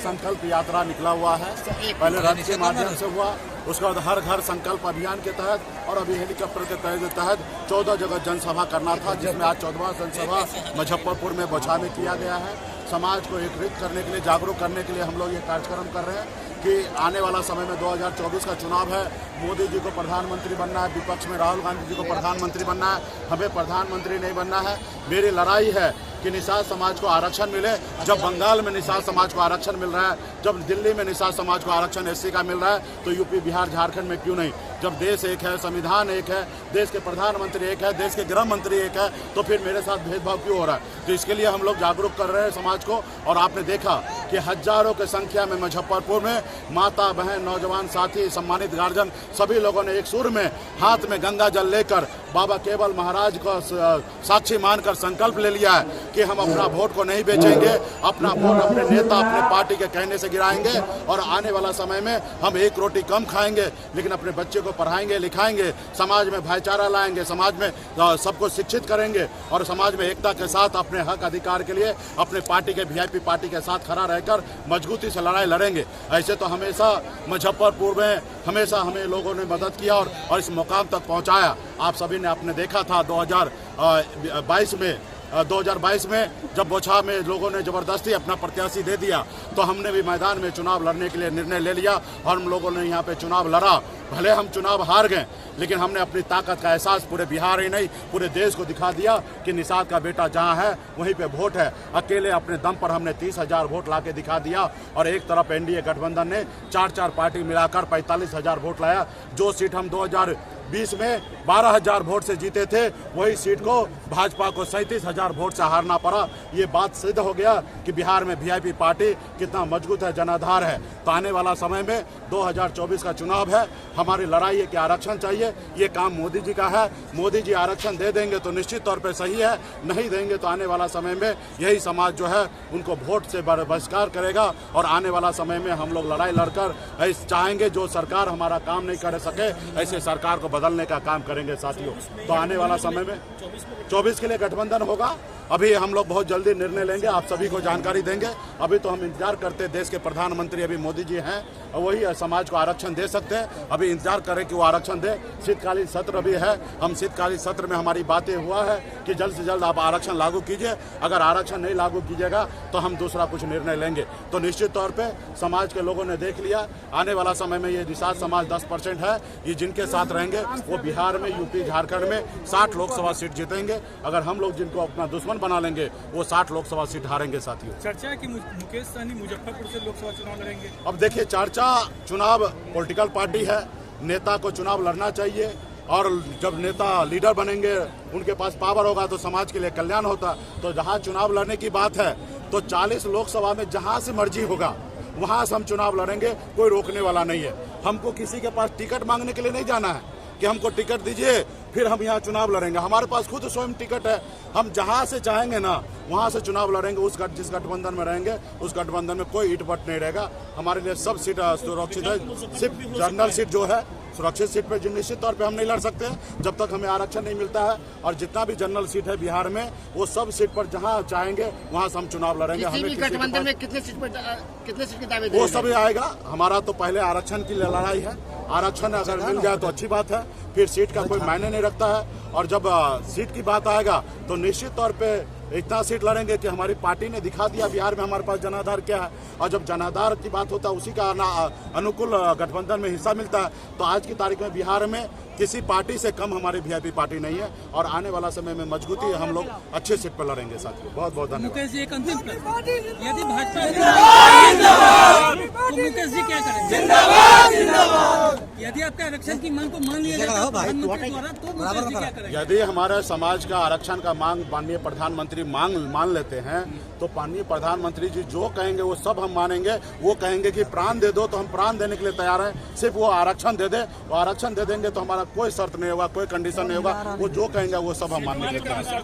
संकल्प यात्रा निकला हुआ है। पहले रथ के माध्यम से हुआ, उसके बाद हर घर संकल्प अभियान के तहत और अभी हेलीकॉप्टर के तहत 14 जगह जनसभा करना था, जिसमें आज 14वां जनसभा मुजफ्फरपुर में बौछा में किया गया है। समाज को एकत्रित करने के लिए, जागरूक करने के लिए हम लोग ये कार्यक्रम कर रहे हैं कि आने वाला समय में 2024 का चुनाव है। मोदी जी को प्रधानमंत्री बनना है, विपक्ष में राहुल गांधी जी को प्रधानमंत्री बनना है, हमें प्रधानमंत्री नहीं बनना है। मेरी लड़ाई है कि निषाद समाज को आरक्षण मिले। जब बंगाल में निषाद समाज को आरक्षण मिल रहा है, जब दिल्ली में निषाद समाज को आरक्षण एससी का मिल रहा है, तो यूपी, बिहार, झारखंड में क्यों नहीं? जब देश एक है, संविधान एक है, देश के प्रधानमंत्री एक है, देश के गृह मंत्री एक है, तो फिर मेरे साथ भेदभाव क्यों हो रहा है? तो इसके लिए हम लोग जागरूक कर रहे हैं समाज को। और आपने देखा कि हजारों की संख्या में मुजफ्फरपुर में माता, बहन, नौजवान साथी, सम्मानित गार्जियन सभी लोगों ने एक सुर में हाथ में गंगा जल लेकर बाबा केवल महाराज को साक्षी मानकर संकल्प ले लिया है कि हम अपना वोट को नहीं बेचेंगे, अपना वोट अपने नेता, अपने पार्टी के कहने से गिराएंगे और आने वाला समय में हम एक रोटी कम खाएंगे, लेकिन अपने बच्चे को पढ़ाएंगे, लिखाएंगे, समाज में भाईचारा लाएंगे, समाज में सबको शिक्षित करेंगे और समाज में एकता के साथ अपने हक अधिकार के लिए अपने पार्टी के वीआईपी पार्टी के साथ खड़ा रहकर मजबूती से लड़ाई लड़ेंगे। ऐसे तो हमेशा मुजफ्फरपुर में हमेशा हमें लोगों ने मदद किया और इस मुकाम तक पहुंचाया। आप सभी ने आपने देखा था 2022 में जब बौछा में लोगों ने जबरदस्ती अपना प्रत्याशी दे दिया, तो हमने भी मैदान में चुनाव लड़ने के लिए निर्णय ले लिया और हम लोगों ने यहाँ पे चुनाव लड़ा। भले हम चुनाव हार गए, लेकिन हमने अपनी ताकत का एहसास पूरे बिहार ही नहीं पूरे देश को दिखा दिया कि निषाद का बेटा जहाँ है वहीं पे वोट है। अकेले अपने दम पर हमने 30,000 वोट ला के दिखा दिया और एक तरफ एनडीए गठबंधन ने 4 पार्टी मिलाकर 45,000 वोट लाया। जो सीट हम 2020 में 12,000 वोट से जीते थे, वही सीट को भाजपा को 37,000 वोट से हारना पड़ा। ये बात सिद्ध हो गया कि बिहार में वीआईपी पार्टी कितना मजबूत है, जनाधार है। तो आने वाला समय में 2024 का चुनाव है, हमारी लड़ाई है कि आरक्षण चाहिए। ये काम मोदी जी का है। मोदी जी आरक्षण दे देंगे तो निश्चित तौर पे सही है, नहीं देंगे तो आने वाला समय में यही समाज जो है उनको वोट से बहिष्कार करेगा और आने वाला समय में हम लोग लड़ाई लड़कर ऐसे चाहेंगे जो सरकार हमारा काम नहीं कर सके, ऐसे सरकार को बदलने का काम करेंगे साथियों। तो आने वाला समय में 24 के लिए गठबंधन होगा। अभी हम लोग बहुत जल्दी निर्णय लेंगे, आप सभी को जानकारी देंगे। अभी तो हम इंतजार करते हैं, देश के प्रधानमंत्री अभी मोदी जी हैं और वही समाज को आरक्षण दे सकते हैं। अभी इंतजार करें कि वो आरक्षण दे। शीतकालीन सत्र भी है, हम शीतकालीन सत्र में हमारी बातें हुआ है कि जल्द से जल्द आप आरक्षण लागू कीजिए। अगर आरक्षण नहीं लागू कीजिएगा तो हम दूसरा कुछ निर्णय लेंगे। तो निश्चित तौर पर समाज के लोगों ने देख लिया, आने वाला समय में ये निषाद समाज 10% है, ये जिनके साथ रहेंगे वो बिहार में, यूपी, झारखंड में 60 लोकसभा सीट जीतेंगे। अगर हम लोग जिनको अपना दुश्मन बना लेंगे वो 60 लोकसभा सीट हारेंगे साथियों। चर्चा है कि मुकेश सहनी मुजफ्फरपुर से लोकसभा चुनाव लड़ेंगे। अब देखिए, चुनाव पॉलिटिकल पार्टी है, नेता को चुनाव लड़ना चाहिए और जब नेता लीडर बनेंगे, उनके पास पावर होगा तो समाज के लिए कल्याण होता। तो जहां चुनाव लड़ने की बात है तो 40 लोकसभा में जहां से मर्जी होगा वहां से हम चुनाव लड़ेंगे, कोई रोकने वाला नहीं है। हमको किसी के पास टिकट मांगने के लिए नहीं जाना है कि हमको टिकट दीजिए फिर हम यहाँ चुनाव लड़ेंगे। हमारे पास खुद स्वयं टिकट है, हम जहाँ से चाहेंगे ना वहाँ से चुनाव लड़ेंगे। जिस गठबंधन में रहेंगे उस गठबंधन में कोई इटपट नहीं रहेगा। हमारे लिए सब सीट सुरक्षित है। सिर्फ जनरल सीट जो है सुरक्षित सीट पे निश्चित तौर पे हम नहीं लड़ सकते हैं जब तक हमें आरक्षण नहीं मिलता है। और जितना भी जनरल सीट है बिहार में, वो सब सीट पर जहाँ चाहेंगे वहाँ से हम चुनाव लड़ेंगे। हमें गठबंधन में कितने सीट के दावे वो सभी आएगा। हमारा तो पहले आरक्षण की लड़ाई है। आरक्षण अगर मिल जाए तो अच्छी बात है, फिर सीट का कोई मायने नहीं रखता है। और जब सीट की बात आएगा तो निश्चित तौर पे इतना सीट लड़ेंगे कि हमारी पार्टी ने दिखा दिया बिहार में हमारे पास जनाधार क्या है। और जब जनाधार की बात होता है उसी का अनुकूल गठबंधन में हिस्सा मिलता है। तो आज की तारीख में बिहार में किसी पार्टी से कम हमारी वीआईपी पार्टी नहीं है और आने वाला समय में मजबूती हम लोग अच्छे सीट पर लड़ेंगे साथियों। बहुत बहुत धन्यवाद। मुकेश जी, एक अंतिम प्रश्न, यदि भाजपा तो मुकेश जी क्या करेंगे? यदि आपका आरक्षण की मांग को मान लिया जाता है प्रधानमंत्री द्वारा तो मुकेश जी क्या करेंगे? यदि हमारे समाज का आरक्षण का मांग माननीय प्रधानमंत्री मान लेते हैं तो माननीय प्रधानमंत्री जी जो कहेंगे वो सब हम मानेंगे। वो कहेंगे कि प्राण दे दो तो हम प्राण देने के लिए तैयार हैं। सिर्फ वो आरक्षण दे दे, वो आरक्षण दे देंगे तो हमारा कोई शर्त नहीं होगा, कोई कंडीशन नहीं होगा। वो जो कहेंगे वो सब हम मानने के लिए तैयार हैं।